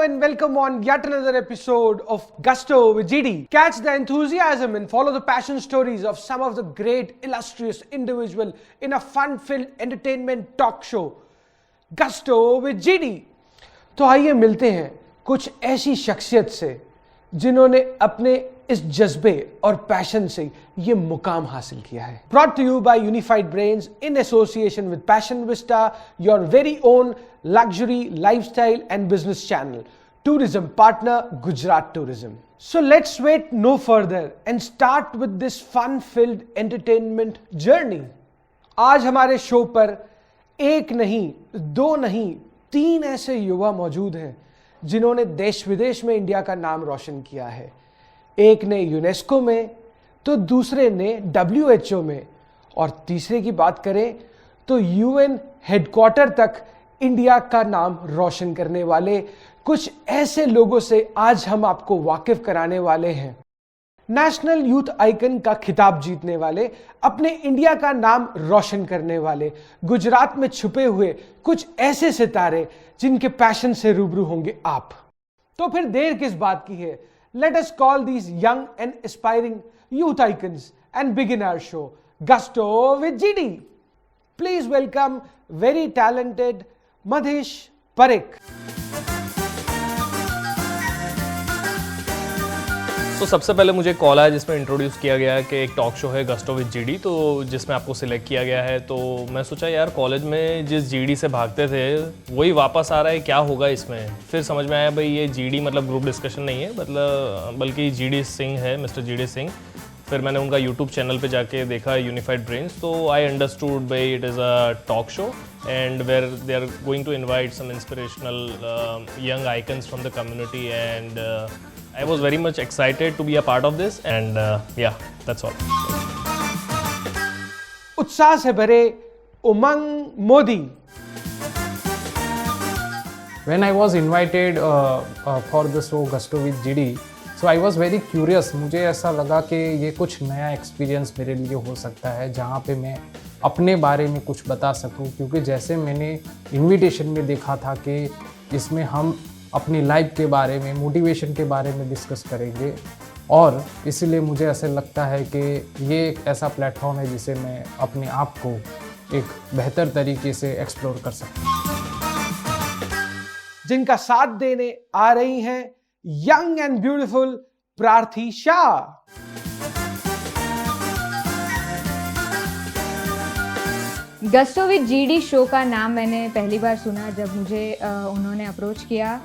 and welcome on yet another episode of Gusto with GD. Catch the enthusiasm and follow the passion stories of some of the great illustrious individuals in a fun-filled entertainment talk show, Gusto with GD. तो आइए मिलते हैं कुछ ऐसी शख्सियत से जिन्होंने अपने इस जज्बे और पैशन से ये मुकाम हासिल किया है. Brought to you by Unified Brains in association with Passion Vista, your very own luxury lifestyle and business channel. Tourism partner Gujarat Tourism. So let's wait no further and start with this fun-filled entertainment journey. आज हमारे show पर एक नहीं, दो नहीं, तीन ऐसे युवा मौजूद हैं जिन्होंने देश विदेश में इंडिया का नाम रोशन किया है. एक ने यूनेस्को में तो दूसरे ने WHO में और तीसरे की बात करें तो UN हेडक्वार्टर तक इंडिया का नाम रोशन करने वाले कुछ ऐसे लोगों से आज हम आपको वाकिफ कराने वाले हैं. नेशनल यूथ आइकन का खिताब जीतने वाले, अपने इंडिया का नाम रोशन करने वाले, गुजरात में छुपे हुए कुछ ऐसे सितारे जिनके पैशन से रूबरू होंगे आप. तो फिर देर किस बात की है? Let us call these young and aspiring youth icons and begin our show, Gusto with GD. Please welcome very talented Madhish Parekh. तो सबसे पहले मुझे कॉल आया जिसमें इंट्रोड्यूस किया गया है कि एक टॉक शो है गस्टो विद जीडी, तो जिसमें आपको सिलेक्ट किया गया है. तो मैं सोचा यार कॉलेज में जिस जीडी से भागते थे वही वापस आ रहा है, क्या होगा इसमें. फिर समझ में आया भाई ये जीडी मतलब ग्रुप डिस्कशन नहीं है, मतलब बल्कि जीडी सिंह है, मिस्टर जीडी सिंह. फिर मैंने उनका यूट्यूब चैनल पे जाके देखा यूनिफाइड ब्रेन्स, तो आई अंडरस्टूड भाई it is a talk show and where they are going to invite some inspirational young icons from the community and I was very much excited to be a part of this and yeah, that's all. उत्साह से भरे उमंग Modi. When I was invited for the show Gusto with GD, so I was very curious. मुझे ऐसा लगा कि ये कुछ नया एक्सपीरियंस मेरे लिए हो सकता है जहाँ पे मैं अपने बारे में कुछ बता सकूँ, क्योंकि जैसे मैंने इनविटेशन में देखा था कि इसमें हम अपनी लाइफ के बारे में, मोटिवेशन के बारे में डिस्कस करेंगे, और इसलिए मुझे ऐसा लगता है कि ये एक ऐसा प्लेटफॉर्म है जिसे मैं अपने आप को एक बेहतर तरीके से एक्सप्लोर कर सकता हूँ. जिनका साथ देने आ रही हैं यंग एंड ब्यूटीफुल प्रार्थी Shah. Gusto with GD show का नाम मैंने पहली बार सुना जब मुझे उन्होंने अप्रोच किया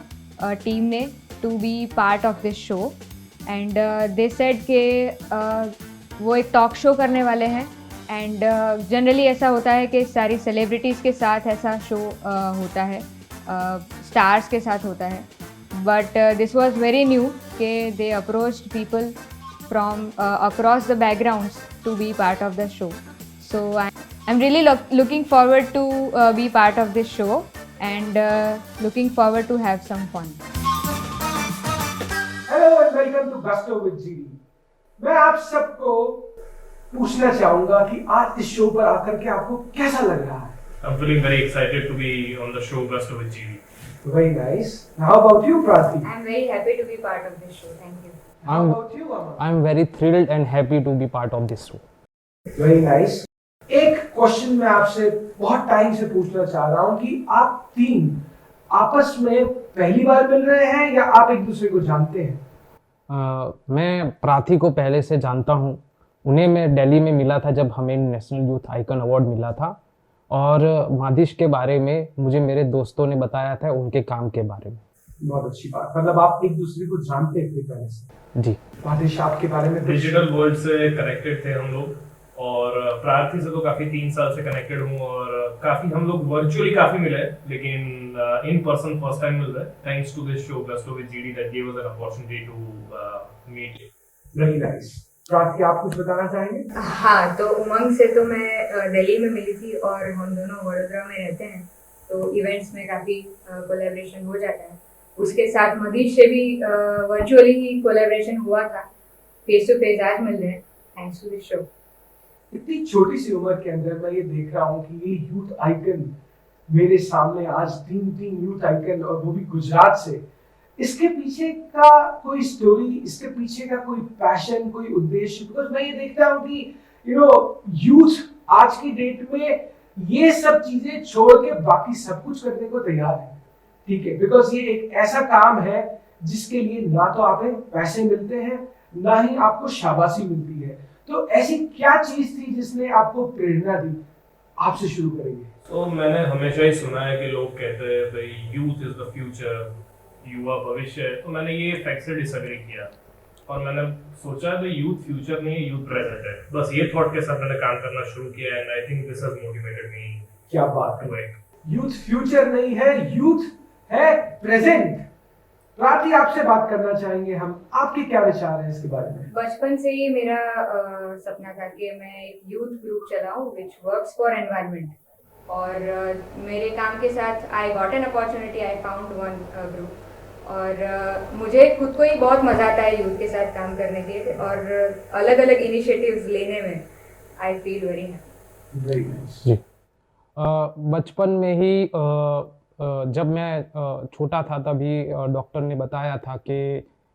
टीम ने to be part of this show, and they said कि वो एक टॉक शो करने वाले हैं. एंड जनरली ऐसा होता है कि सारी सेलिब्रिटीज़ के साथ ऐसा शो होता है, स्टार्स के साथ होता है, but this was very new कि they approached people from across the backgrounds to be part of the show. So I'm really looking forward to be part of this show and looking forward to have some fun. Hello and welcome to Gusto with GD. मैं आप सबको पूछना चाहूंगा कि आज इस show पर आकर के आपको कैसा लग रहा है? I'm feeling very excited to be on the show Gusto with GD. Very nice. How about you, Prati? I'm very happy to be part of this show. Thank you. How about you, Aman? I'm very thrilled and happy to be part of this show. Very nice. एक question मैं आपसे बहुत time से पूछना चाह रहा हूं कि आप तीन आपस में पहली बार मिल रहे हैं या आप एक दूसरे को जानते हैं? मैं प्रार्थी को पहले से जानता हूं. उन्हें मैं दिल्ली में मिला था जब हमें नेशनल यूथ आइकन अवार्ड मिला था, और मादिश के बारे में मुझे मेरे दोस्तों ने बताया था उनके काम के बारे में. बहुत अच्छी बात, मतलब आप एक दूसरे को जानते थे पहले से. जी. मादिश, आपके बारे में? डिजिटल वर्ल्ड से कनेक्टेड थे हम लोग, और प्रार्थी से तो काफ़ी 3 साल से कनेक्टेड हूँ, और काफ़ी हम लोग वर्चुअली काफ़ी मिले, लेकिन इन पर्सन फर्स्ट टाइम मिल रहे हैं thanks to this show Gusto with GD that give us an opportunity to meet. Very nice. Prarthi, आप कुछ बताना चाहेंगे? हाँ, तो उमंग से तो मैं दिल्ली में मिली थी और हम दोनों वडोदरा में रहते हैं, तो इवेंट्स में काफ़ी कोलैबोरेशन हो जाता है. उसके साथ मधीश से भी वर्चुअली ही कोलैबोरेशन हुआ था, फेस टू फेस आज मिल रहे हैं थैंक्स टू दिस शो. इतनी छोटी सी उम्र के अंदर मैं ये देख रहा हूँ कि ये यूथ आइकन मेरे सामने आज तीन यूथ आइकन, और वो भी गुजरात से. इसके पीछे का कोई स्टोरी, इसके पीछे का कोई पैशन, कोई उद्देश्य? बिकॉज मैं ये देखता हूँ कि यूथ आज की डेट में ये सब चीजें छोड़ के बाकी सब कुछ करने को तैयार है, ठीक है, बिकॉज ये एक ऐसा काम है जिसके लिए ना तो आप पैसे मिलते हैं, ना ही आपको शाबाशी मिलती है। तो ऐसी क्या चीज थी जिसने आपको प्रेरणा दी? आपसे शुरू करेंगे। तो मैंने हमेशा ही सुना है कि लोग कहते हैं भाई यूथ इज द फ्यूचर, युवा भविष्य है। तो मैंने ये फैक्ट से डिसएग्री किया और मैंने सोचा भाई यूथ फ्यूचर नहीं है, यूथ प्रेजेंट है। बस ये थॉट के साथ मैंने काम करना शुरू किया and I think this has motivated me. क्या बात है, यूथ फ्यूचर नहीं है, यूथ है प्रेजेंट। राती आपसे बात करना चाहेंगे हम, आपके क्या विचार हैं इसके बारे में? बचपन से ही मेरा सपना था कि मैं एक यूथ ग्रुप चलाऊं विच वर्क्स फॉर एनवायरनमेंट, और मेरे काम के साथ I got an opportunity, I found one group, और मुझे खुद को ही बहुत मज़ा आता है यूथ के साथ काम करने के और अलग अलग इनिशिएटिव्स लेने में। I feel very happy. जी, बचपन में ही जब मैं छोटा था तभी डॉक्टर ने बताया था कि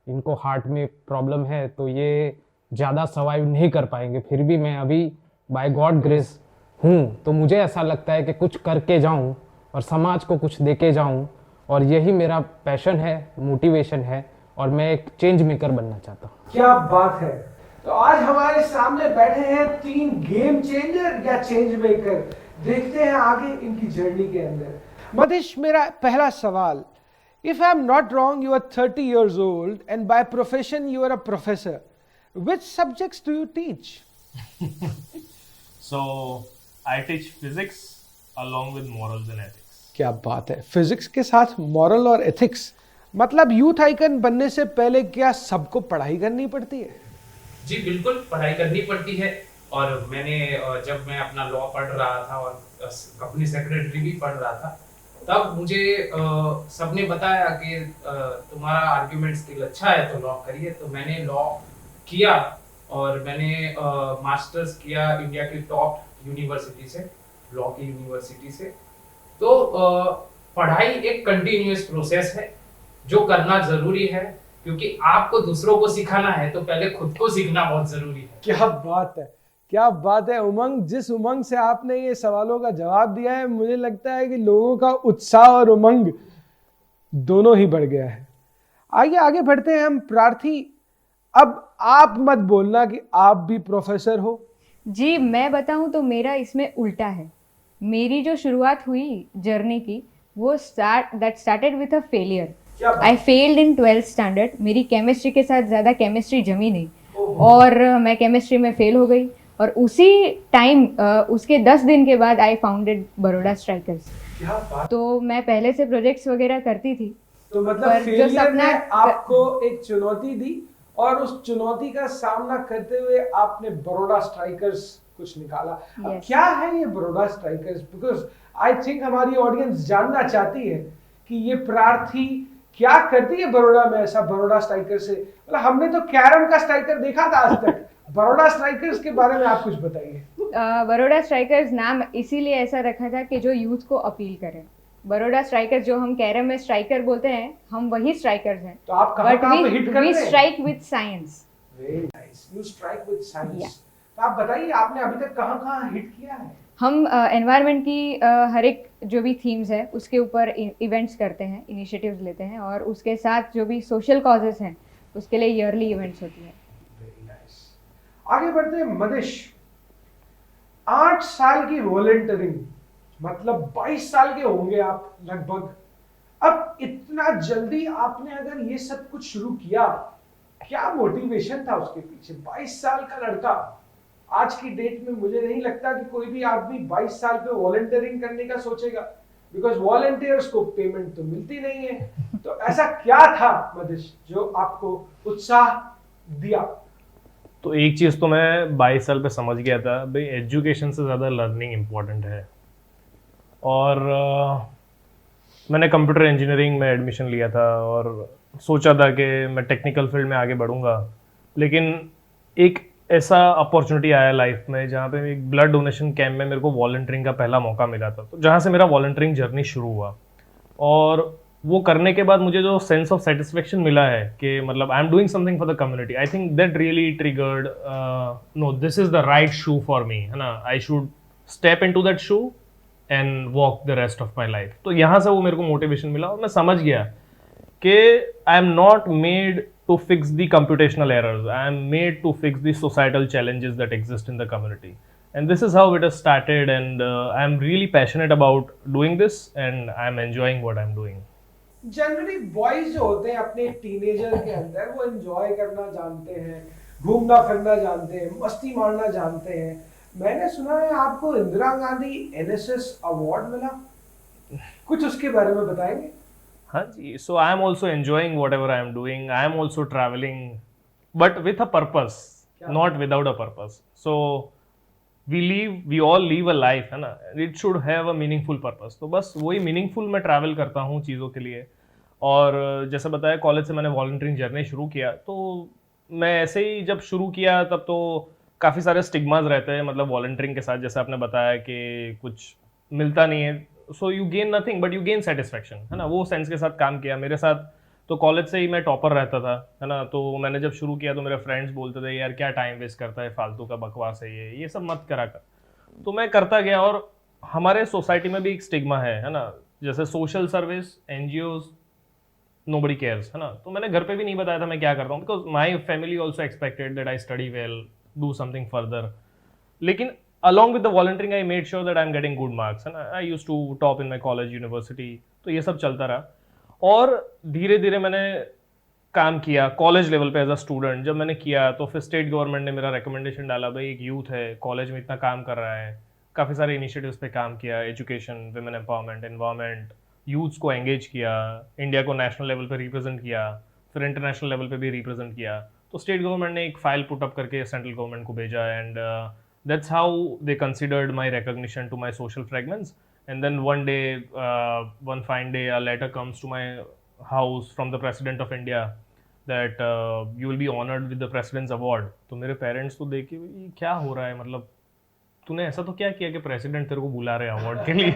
इनको हार्ट में प्रॉब्लम है, तो ये ज़्यादा सर्वाइव नहीं कर पाएंगे। फिर भी मैं अभी बाय गॉड ग्रेस हूँ, तो मुझे ऐसा लगता है कि कुछ करके जाऊँ और समाज को कुछ देके जाऊँ, और यही मेरा पैशन है, मोटिवेशन है, और मैं एक चेंज मेकर बनना चाहता हूँ। क्या बात है। तो आज हमारे सामने बैठे हैं 3 गेम चेंजर या चेंज मेकर। देखते हैं आगे इनकी जर्नी के अंदर। मदिश, मेरा पहला सवाल, if I am not wrong you are 30 years old and by profession you are a professor. Which subjects do you teach? So I teach physics along with morals and ethics. क्या बात है, physics के साथ moral और ethics. मतलब youth icon बनने से पहले क्या सबको पढ़ाई करनी पड़ती है? जी बिल्कुल, पढ़ाई करनी पड़ती है। और मैंने जब मैं अपना लॉ पढ़ रहा था और कंपनी सेक्रेटरी भी पढ़ रहा था, तब मुझे सबने बताया कि तुम्हारा आर्ग्यूमेंट स्किल अच्छा है तो लॉ करिए। तो मैंने लॉ किया और मैंने मास्टर्स किया इंडिया की टॉप यूनिवर्सिटी से, लॉ की यूनिवर्सिटी से। तो पढ़ाई एक कंटिन्यूअस प्रोसेस है जो करना जरूरी है, क्योंकि आपको दूसरों को सिखाना है तो पहले खुद को सीखना बहुत जरूरी है। क्या बात है, क्या बात है उमंग। जिस उमंग से आपने ये सवालों का जवाब दिया है, मुझे लगता है कि लोगों का उत्साह और उमंग दोनों ही बढ़ गया है। आगे आगे बढ़ते हैं हम। प्रार्थी, अब आप मत बोलना कि आप भी प्रोफेसर हो। जी, मैं बताऊं तो मेरा इसमें उल्टा है। मेरी जो शुरुआत हुई जर्नी की, वो started with a failure. I failed in 12th standard. मेरी केमिस्ट्री के साथ ज़्यादा केमिस्ट्री जमी नहीं और मैं केमिस्ट्री में फेल हो गई, और उसी टाइम उसके 10 दिन के बाद आई फाउंडेड बड़ौदा स्ट्राइकर्स। क्या बात। तो मैं पहले से प्रोजेक्ट्स वगैरह करती थी। तो मतलब पर जो फेलियर सपना ने आपको एक चुनौती दी और उस चुनौती का सामना करते हुए आपने बड़ौदा स्ट्राइकर्स कुछ निकाला। अब Yes. क्या है ये Baroda strikers? Because I think हमारी ऑडियंस जानना चाहती है कि ये प्रार्थी क्या करती है बड़ौदा में ऐसा, बड़ौदा स्ट्राइकर से। मतलब हमने तो कैरम का स्ट्राइकर देखा था आज तक, बड़ौदा स्ट्राइकर्स के बारे में आप कुछ बताइए। बड़ौदा स्ट्राइकर्स नाम इसीलिए ऐसा रखा था कि जो यूथ को अपील करे। बड़ौदा स्ट्राइकर्स, जो हम कैरम में स्ट्राइकर बोलते हैं, हम वही स्ट्राइकर्स हैं। तो आप कहाँ पे हिट करते वी हैं? Strike with science. Very nice, you strike with science. Yeah. तो आप बताइए, आपने अभी तक कहाँ हिट किया है? हम एनवायरनमेंट की हर एक जो भी थीम्स है उसके ऊपर इवेंट्स करते हैं, इनिशिएटिव्स लेते हैं, और उसके साथ जो भी सोशल कॉजेस हैं उसके लिए ईयरली इवेंट्स होती हैं। Very nice. आगे बढ़ते हैं। मदिश, 8 साल की वॉलंटियरिंग, मतलब 22 साल के होंगे आप लगभग। अब इतना जल्दी आपने अगर ये सब कुछ शुरू किया, क्या मोटिवेशन था उसके पीछे? 22 साल का लड़का, आज की डेट में मुझे नहीं लगता कि कोई भी आदमी 22 साल पे वॉलंटियरिंग करने का सोचेगा, बिकॉज वॉलंटियर्स को पेमेंट तो मिलती नहीं है। तो ऐसा क्या था मदिश जो आपको उत्साह दिया? तो एक चीज़ तो मैं 22 साल पे समझ गया था, भाई एजुकेशन से ज़्यादा लर्निंग इम्पॉर्टेंट है। और मैंने कंप्यूटर इंजीनियरिंग में एडमिशन लिया था और सोचा था कि मैं टेक्निकल फील्ड में आगे बढ़ूंगा, लेकिन एक ऐसा अपॉर्चुनिटी आया लाइफ में जहाँ पे एक ब्लड डोनेशन कैंप में मेरे को वॉलंटियरिंग का पहला मौका मिला था, तो जहाँ से मेरा वॉलंटियरिंग जर्नी शुरू हुआ। और वो करने के बाद मुझे जो सेंस ऑफ सेटिस्फेक्शन मिला है कि मतलब I am doing something for the community, I think that really triggered no this is the right shoe for me, है ना, I should step into that shoe and walk the rest of my life. तो यहाँ से वो मेरे को motivation मिला और मैं समझ गया कि I am not made to fix the computational errors, I am made to fix the societal challenges that exist in the community. And this is how it has started, and I am really passionate about doing this, and I am enjoying what I am doing. Generally boys जो होते हैं अपने teenager के अंदर वो enjoy करना जानते हैं, घूमना फिरना जानते हैं, मस्ती मारना जानते हैं। मैंने सुना है आपको इंदिरा गांधी एनएसएस अवार्ड मिला, कुछ उसके बारे में बताएंगे? हाँ जी, so I am also enjoying whatever I am doing. I am also traveling, but with a purpose, not without a purpose. So we all live a life, है ना, it should have a meaningful purpose. तो बस वही meaningful मैं travel करता हूँ चीज़ों के लिए। और जैसे बताया कॉलेज से मैंने वॉलंटियरिंग जर्नी शुरू किया, तो मैं ऐसे ही जब शुरू किया तब तो काफ़ी सारे स्टिग्मास रहते हैं, मतलब वॉलंटियरिंग के साथ जैसे आपने बताया कि कुछ मिलता नहीं है, so you gain nothing but you gain satisfaction, है ना, वो सेंस के साथ काम किया। मेरे साथ तो कॉलेज से ही मैं टॉपर रहता था, है ना, तो मैंने जब शुरू किया तो मेरे फ्रेंड्स बोलते थे यार क्या टाइम वेस्ट करता है, फालतू का बकवास है ये सब मत करा कर। तो मैं करता गया, और हमारे सोसाइटी में भी एक स्टिग्मा है ना, जैसे social service, NGOs, nobody cares, है ना, तो मैंने घर पे भी नहीं बताया था मैं क्या करता हूँ, because my family also expected that I study well, do something further. लेकिन along with the volunteering I made sure that I'm getting good marks, and I used to top in my college, university, तो ये सब चलता रहा। और धीरे धीरे मैंने काम किया कॉलेज लेवल पे एज अ स्टूडेंट। जब मैंने किया तो फिर स्टेट गवर्नमेंट ने मेरा रिकमेंडेशन डाला, भाई एक यूथ है कॉलेज में इतना काम कर रहा है, काफ़ी सारे इनिशिएटिव्स पे काम किया, education, women empowerment, environment, youths को एंगेज किया, इंडिया को नेशनल लेवल पे रिप्रेजेंट किया, फिर इंटरनेशनल लेवल पे भी रिप्रेजेंट किया। तो स्टेट गवर्नमेंट ने एक फाइल पुट अप करके सेंट्रल गवर्नमेंट को भेजा, and that's how they considered my recognition to my social fragments. And then one day, one fine day, a letter comes to my house from the President of India that you will be honored with the President's Award. तो मेरे parents तो देख के ये क्या हो रहा है, मतलब तूने ऐसा तो क्या किया कि प्रेसिडेंट तेरे को बुला रहे हैं अवार्ड के लिए?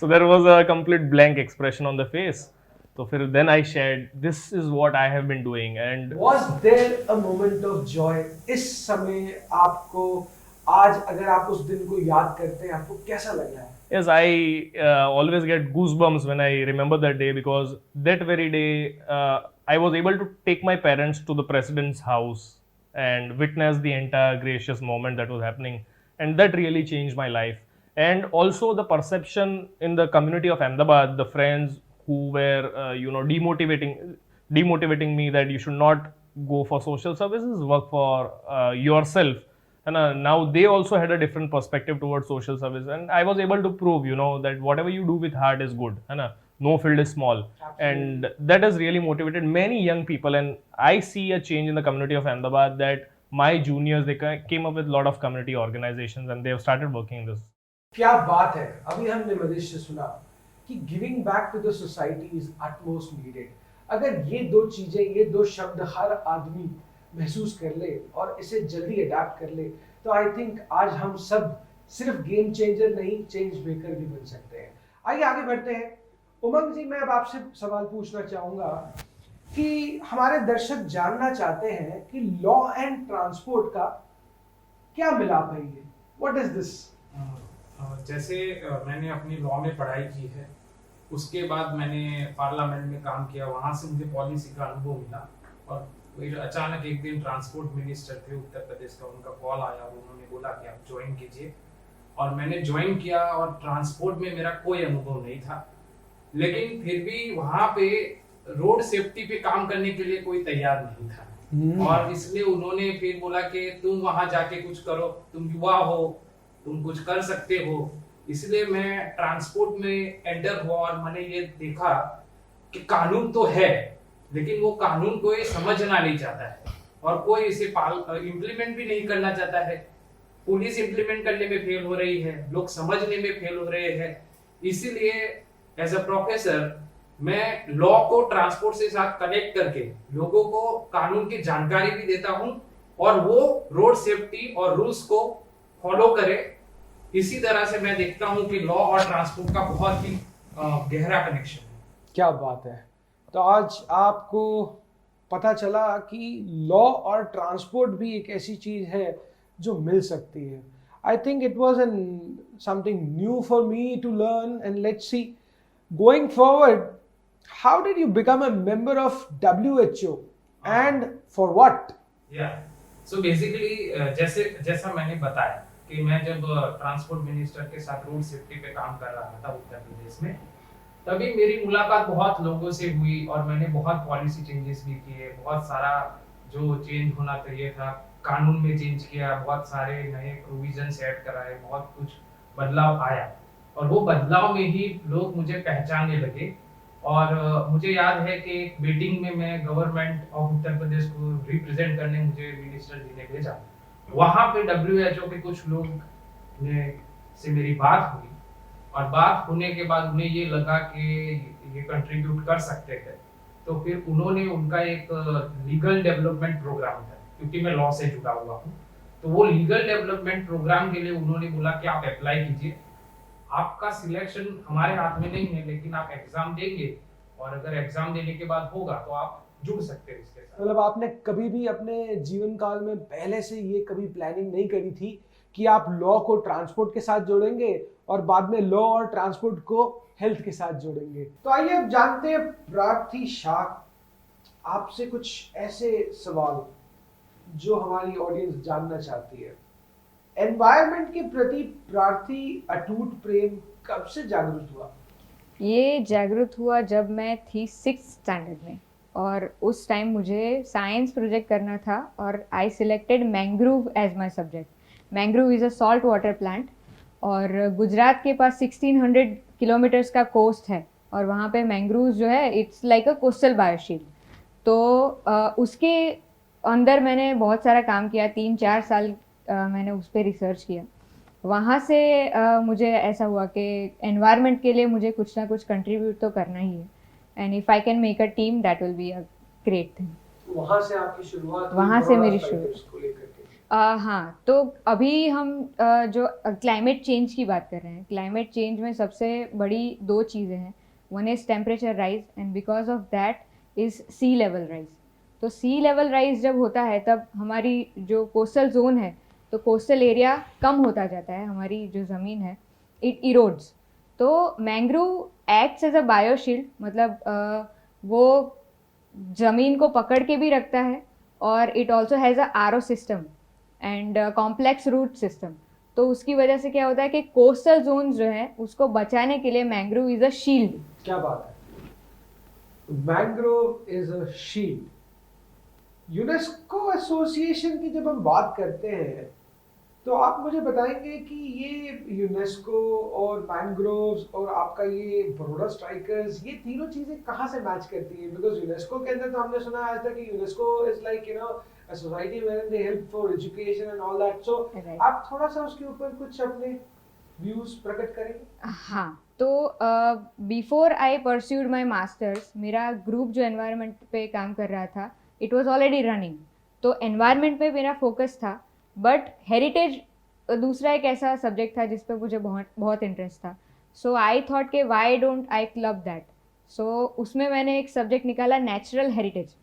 So there was a complete blank expression on the face. तो फिर then I shared this is what I have been doing, and Was there a moment of joy? इस समय आपको आज अगर आप उस दिन को याद करते हैं आपको कैसा लग रहा है? yes, I always get goosebumps when I remember that day, because that very day I was able to take my parents to the president's house and witness the entire gracious moment that was happening, and that really changed my life. And also the perception in the community of Ahmedabad, the friends who were demotivating me that you should not go for social services, work for yourself, and now they also had a different perspective towards social service, and I was able to prove that whatever you do with heart is good, and no field is small. Absolutely. And that has really motivated many young people, and I see a change in the community of Ahmedabad that my juniors, they came up with a lot of community organizations and they have started working in this. क्या बात है, अभी हमने मनीष से सुना कि giving back to the society is utmost needed. अगर ये दो चीजें, ये दो शब्द हर आदमी महसूस कर ले और इसे जल्दी अडैप्ट कर ले, तो आई थिंक आज हम सब सिर्फ गेम चेंजर नहीं, चेंज मेकर भी बन सकते हैं। आइए आगे बढ़ते हैं। उमंग जी, मैं अब आपसे सवाल पूछना चाहूँगा कि हमारे दर्शक जानना चाहते हैं कि लॉ एंड ट्रांसपोर्ट का क्या मिलाप है ये, व्हाट इज दिस? जैसे मैंने अपनी लॉ में पढ़ाई की है, उसके बाद मैंने पार्लियामेंट में काम किया, वहाँ से मुझे पॉलिसी का अनुभव मिला, और अचानक एक दिन ट्रांसपोर्ट मिनिस्टर थे उत्तर प्रदेश का, उनका कॉल आया, उन्होंने बोला कि आप ज्वाइन कीजिए, और मैंने ज्वाइन किया। और ट्रांसपोर्ट में मेरा कोई अनुभव नहीं था, लेकिन फिर भी वहाँ पे रोड सेफ्टी पे काम करने के लिए कोई तैयार नहीं था, और इसलिए उन्होंने फिर बोला कि तुम वहाँ जाके कुछ करो, तुम युवा हो, तुम कुछ कर सकते हो। इसलिए मैं ट्रांसपोर्ट में एंटर हुआ और मैंने ये देखा कि कानून तो है, लेकिन वो कानून को समझना नहीं चाहता है, और कोई इसे इम्प्लीमेंट भी नहीं करना चाहता है। पुलिस इम्प्लीमेंट करने में फेल हो रही है, लोग समझने में फेल हो रहे हैं। इसीलिए एज अ प्रोफेसर मैं लॉ को ट्रांसपोर्ट से साथ कनेक्ट करके लोगों को कानून की जानकारी भी देता हूं, और वो रोड सेफ्टी और रूल्स को फॉलो करे। इसी तरह से मैं देखता हूं कि लॉ और ट्रांसपोर्ट का बहुत ही गहरा कनेक्शन है। क्या बात है। तो आज आपको पता चला कि लॉ और ट्रांसपोर्ट भी एक ऐसी चीज़ है जो मिल सकती है। I think it was an something new for me to learn and let's see going forward how did you become a member of WHO and for what? Yeah so basically जैसा मैंने बताया कि मैं जब ट्रांसपोर्ट मिनिस्टर के साथ road safety पे काम कर रहा था उत्तर प्रदेश में, तभी मेरी मुलाकात बहुत लोगों से हुई और मैंने बहुत पॉलिसी चेंजेस भी किए, बहुत सारा जो चेंज होना चाहिए था कानून में चेंज किया, बहुत सारे नए प्रोविजंस ऐड कराए, बहुत कुछ बदलाव आया और वो बदलाव में ही लोग मुझे पहचानने लगे। और मुझे याद है कि एक मीटिंग में मैं गवर्नमेंट ऑफ उत्तर प्रदेश को रिप्रेजेंट करने मुझे मिनिस्टर जी ने भेजा। वहाँ पे WHO के कुछ लोग ने से मेरी बात हुई और बात होने के बाद उन्हें ये लगा कि ये कंट्रीब्यूट कर सकते थे, तो फिर उन्होंने उनका एक लीगल डेवलपमेंट प्रोग्राम था, क्योंकि मैं लॉ से जुड़ा हुआ हूँ, तो वो लीगल डेवलपमेंट प्रोग्राम के लिए उन्होंने बोला कि आप अप्लाई कीजिए, आपका सिलेक्शन हमारे हाथ में नहीं है, लेकिन आप एग्जाम देंगे और अगर एग्जाम देने के बाद होगा तो आप जुड़ सकते हैं इसके साथ। मतलब आपने कभी भी अपने जीवन काल में पहले से ये कभी प्लानिंग नहीं करी थी कि आप लॉ को ट्रांसपोर्ट के साथ जोड़ेंगे और बाद में लॉ और ट्रांसपोर्ट को हेल्थ के साथ जोड़ेंगे? तो आइए अब जानते हैं प्रार्थी शाह आपसे कुछ ऐसे सवाल जो हमारी ऑडियंस जानना चाहती है। एनवायरनमेंट के प्रति प्रार्थी अटूट प्रेम कब से जागरूक हुआ? ये जागरूक हुआ जब मैं थी 6th स्टैंडर्ड में और उस टाइम मुझे साइंस प्रोजेक्ट करना था और I selected mangrove as my subject. Mangrove is a salt water plant और गुजरात के पास 1600 किलोमीटर्स का कोस्ट है और वहाँ पे मैंग्रोव जो है इट्स लाइक अ कोस्टल बायोशील्ड। तो उसके अंदर मैंने बहुत सारा काम किया, 3-4 साल मैंने उस पर रिसर्च किया। वहाँ से मुझे ऐसा हुआ कि एनवायरनमेंट के लिए मुझे कुछ ना कुछ कंट्रीब्यूट तो करना ही है and if I can make a team that will be a great thing. वहाँ से आपकी शुरुआत हुई वहाँ से बरोड़ा मेरी फाइटर्स को लेकर के। हाँ, तो अभी हम जो क्लाइमेट चेंज की बात कर रहे हैं, क्लाइमेट चेंज में सबसे बड़ी 2 चीज़ें हैं। One is temperature rise and because of that is sea level rise. तो सी लेवल राइज जब होता है तब हमारी जो कोस्टल जोन है, तो कोस्टल एरिया कम होता जाता है, हमारी जो ज़मीन है इट इरोड्स। तो मैंग्रोव एक्ट्स एज अ बायोशील्ड, मतलब वो ज़मीन को पकड़ के भी रखता है और it also has a RO system and complex root system. तो उसकी वजह से क्या होता है कि कोस्टल जोन जो है उसको बचाने के लिए मैंग्रोव इज़ अ शील्ड। क्या बात है, mangrove is a shield. UNESCO association की जब हम बात करते हैं तो आप मुझे बताएंगे कि ये यूनेस्को और मैंग्रोव्स और आपका ये बरोड़ा स्ट्राइकर्स, ये तीनों चीजें कहाँ से मैच करती हैं? बिकॉज यूनेस्को के अंदर तो हमने सुना आज तक कि UNESCO is like a society wherein they help for education and all that. So Right. आप थोड़ा सा उसके ऊपर कुछ अपने व्यूज प्रकट करेंगे? हाँ, तो before I pursued my masters, मेरा ग्रुप जो एनवायरनमेंट पे काम कर रहा था इट वॉज ऑलरेडी रनिंग। तो एनवायरनमेंट पे मेरा फोकस था, बट हेरिटेज दूसरा एक ऐसा सब्जेक्ट था जिस पे मुझे बहुत इंटरेस्ट था। सो आई थॉट के why don't I club that. So उसमें मैंने एक सब्जेक्ट निकाला नेचुरल हेरिटेज।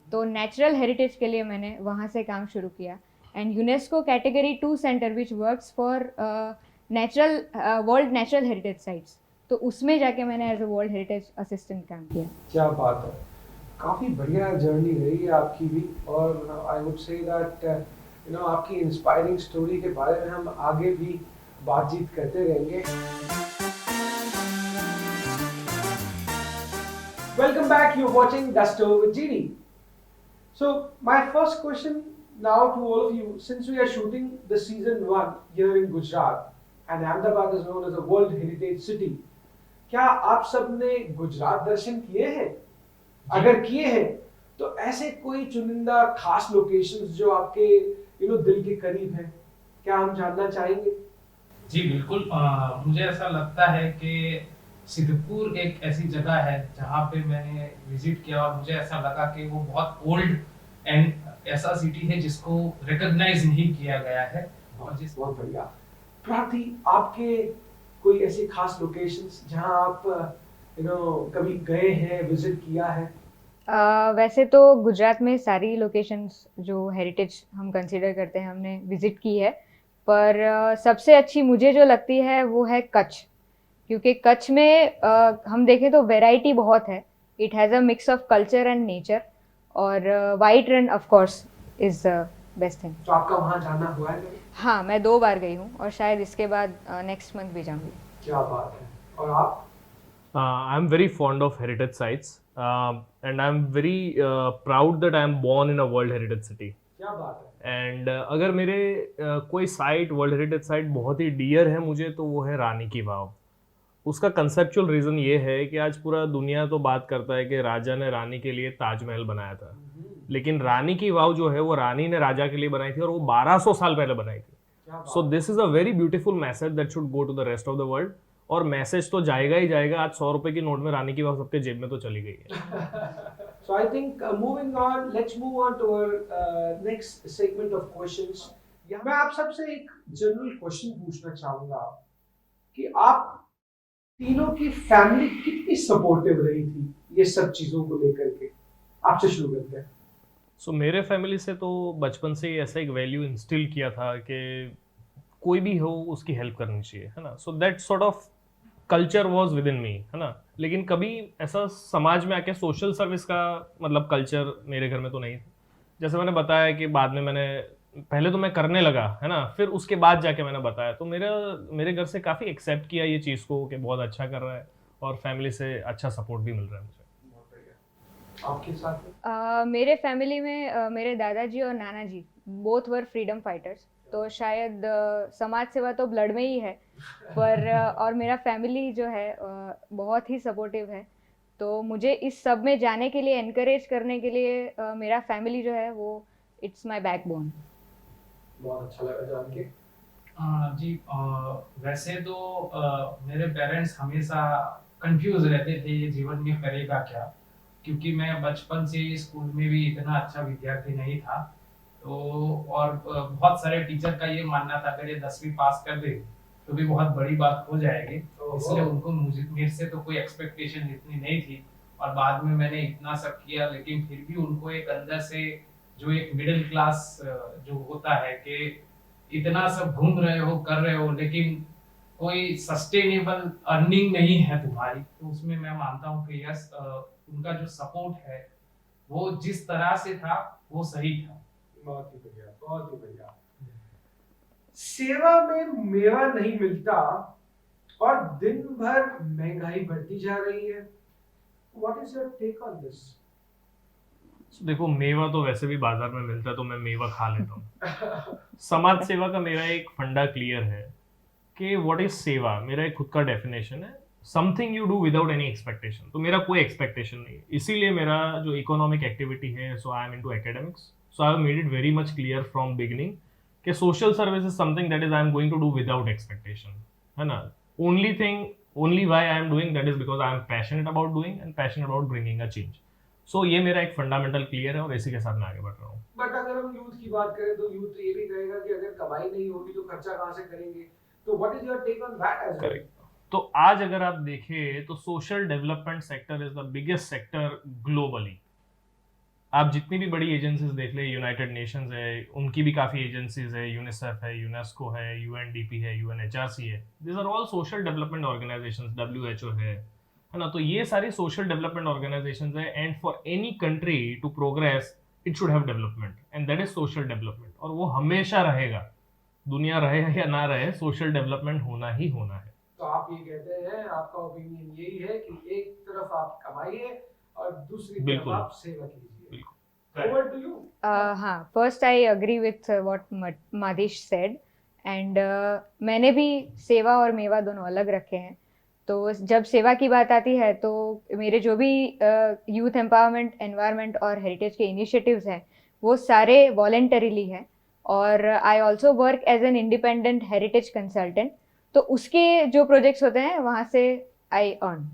तो नेचुरल हेरिटेज के लिए मैंने वहाँ से काम शुरू किया and UNESCO category 2 centre which works for natural world natural heritage sites, तो उसमें जाके मैंने as a world heritage assistant काम किया। क्या बात है, काफ़ी बढ़िया जर्नी रही है आपकी भी। और आई वुड से दैट आपकी इंस्पायरिंग स्टोरी के बारे में हम आगे भी बातचीत करते रहेंगे। Welcome back, you're watching Gusto with GD. So my first question now to all of you, since we are shooting the season 1 here in Gujarat and Ahmedabad is known as a World Heritage City, क्या आप सबने गुजरात दर्शन किए हैं? अगर किए हैं तो ऐसे कोई चुनिंदा खास लोकेशंस जो आपके दिल के करीब हैं, क्या हम जानना चाहेंगे? जी बिल्कुल, मुझे ऐसा लगता है कि सिद्धपुर एक ऐसी जगह है जहाँ पे मैंने विजिट किया और मुझे ऐसा लगा कि वो बहुत ओल्ड एंड ऐसा सिटी है जिसको रिकॉग्नाइज नहीं किया गया है। और बहुत बढ़िया। प्रार्थी, आपके कोई ऐसी खास लोकेशंस जहाँ आप कभी गए हैं, विजिट किया है? वैसे तो गुजरात में सारी लोकेशंस जो हेरिटेज हम कंसीडर करते हैं हमने विजिट की है, पर सबसे अच्छी मुझे जो लगती है वो है कच्छ, क्योंकि कच्छ में हम देखें तो वैरायटी बहुत है. It has a mix of culture and nature, और white Rann of course is the best thing. तो आपका वहाँ जाना हुआ है कभी? हाँ, मैं 2 बार गई हूँ और शायद इसके बाद नेक्स्ट मंथ भी जाऊँगी. क्या बात है। और आप? I'm very fond of heritage sites, and I'm very proud that I'm born in a World Heritage City. क्या बात है। एंड अगर मेरे कोई साइट वर्ल्ड हेरिटेज साइट बहुत ही डियर है मुझे, तो वो है रानी की वाव. उसका कंसेप्चुअल रीज़न ये है कि आज पूरा दुनिया तो बात करता है कि राजा ने रानी के लिए ताजमहल बनाया था, लेकिन रानी की वाव जो है वो रानी ने राजा के लिए बनाई थी, और वो 1200 साल पहले बनाई थी. So this is a very beautiful message that should go to the rest of the world. और मैसेज तो जाएगा ही जाएगा. आज 100 रुपए की नोट में रानी की वाव सबके जेब में तो चली गई है. So I think moving on, let's move on to our next segment of questions. मैं आप सबसे एक जनरल क्वेश्चन पूछना चाहूंगा कि आप तीनों की फैमिली कितनी सपोर्टिव रही थी ये सब चीजों को लेकर के. आपसे शुरू करते हैं. सो मेरे फैमिली से तो बचपन से ही ऐसा एक वैल्यू इंस्टिल किया था कि कोई भी हो उसकी हेल्प करनी चाहिए, है ना. So that sort of culture was within me, है ना. लेकिन कभी ऐसा समाज में आके सोशल सर्विस का मतलब कल्चर मेरे घर में तो नहीं था. जैसे मैंने बताया कि बाद में मैंने पहले तो मैं करने लगा, है ना, फिर उसके बाद जाके मैंने बताया, तो मेरे घर से काफ़ी एक्सेप्ट किया ये चीज़ को कि बहुत अच्छा कर रहा है, और फैमिली से अच्छा सपोर्ट भी मिल रहा है मुझे. आपके साथ में? मेरे फैमिली में मेरे दादाजी और नाना जी बोथ वर फ्रीडम फाइटर्स, तो शायद समाज सेवा तो ब्लड में ही है, पर और मेरा फैमिली जो है बहुत ही सपोर्टिव है. तो मुझे इस सब में जाने के लिए, एनकरेज करने के लिए मेरा फैमिली जो है वो इट्स माय बैकबोन. बहुत अच्छा लगा जान के. जी, वैसे तो मेरे पेरेंट्स हमेशा कंफ्यूज रहते थे ये जीवन में करेगा क्या, क्योंकि मैं बचपन से स्कूल में भी इतना अच्छा विद्यार्थी नहीं था. तो और बहुत सारे टीचर का ये मानना था अगर ये 10वीं पास कर दे तो भी बहुत बड़ी बात हो जाएगी, इसलिए उनको मेरे से तो कोई एक्सपेक्टेशन इतनी नहीं थी. और बाद में मैंने इतना सब किया, लेकिन फिर भी उनको एक अंदर से जो एक मिडिल क्लास जो होता है कि इतना सब घूम रहे हो, कर रहे हो, लेकिन कोई सस्टेनेबल अर्निंग नहीं है तुम्हारी, तो उसमें मैं मानता हूँ कि यस, उनका जो सपोर्ट है वो जिस तरह से था वो सही था. बहुत ही बढ़िया, बहुत ही बढ़िया. सेवा में मेवा नहीं मिलता और दिन भर महंगाई बढ़ती जा रही है. What is your take on this? देखो, मेवा तो वैसे भी बाजार में मिलता है, तो मैं मेवा खा लेता हूँ. समाज सेवा का मेरा एक फंडा क्लियर है कि व्हाट इज सेवा. मेरा एक खुद का डेफिनेशन है, something you do without any expectation. तो मेरा कोई एक्सपेक्टेशन नहीं है, इसीलिए मेरा जो इकोनॉमिक एक्टिविटी है, so I am into academics. So I have made it very much clear from beginning कि social service is something that is I am going to do without expectation, है ना. Only why I am doing that is because I am passionate about doing and passionate about bringing a change. So ये मेरा एक fundamental clear है और इसी के साथ मैं आगे बढ़ रहा हूँ. बट अगर हम यूथ की बात करें तो यूथ ये भी कहेगा कि अगर कमाई नहीं होगी तो खर्चा कहाँ से करेंगे. तो what is your take on that as well? Correct. तो आज अगर आप देखें तो social development sector is the biggest sector globally. आप जितनी भी बड़ी एजेंसीज देख ले, यूनाइटेड नेशंस है, उनकी भी काफ़ी एजेंसीज है, यूनिसेफ है, यूनेस्को है, यूएनडीपी है, यूएनएचआरसी है. This are all social development organisations, WHO है ना. तो ये सारी सोशल डेवलपमेंट ऑर्गेनाइजेशंस है, and for any country to progress it should have development, and that is social development. और वो हमेशा रहेगा, दुनिया रहे या ना रहे, सोशल डेवलपमेंट होना ही होना है. तो आप ये कहते हैं, आपका ओपिनियन यही है कि एक तरफ आप कमाइए और दूसरी तरफ बिल्कुल. आप सेवा कीजिए. बिल्कुल. Over to you. हाँ, first I agree with what Madish said, and मैंने भी सेवा और मेवा दोनों अलग रखे हैं. तो जब सेवा की बात आती है तो मेरे जो भी यूथ एम्पावरमेंट, एनवायरनमेंट और हेरिटेज के इनिशिएटिव्स हैं वो सारे वॉलेंटरीली हैं, और I also work as an independent heritage consultant. तो उसके जो प्रोजेक्ट्स होते हैं वहाँ से आई अर्न.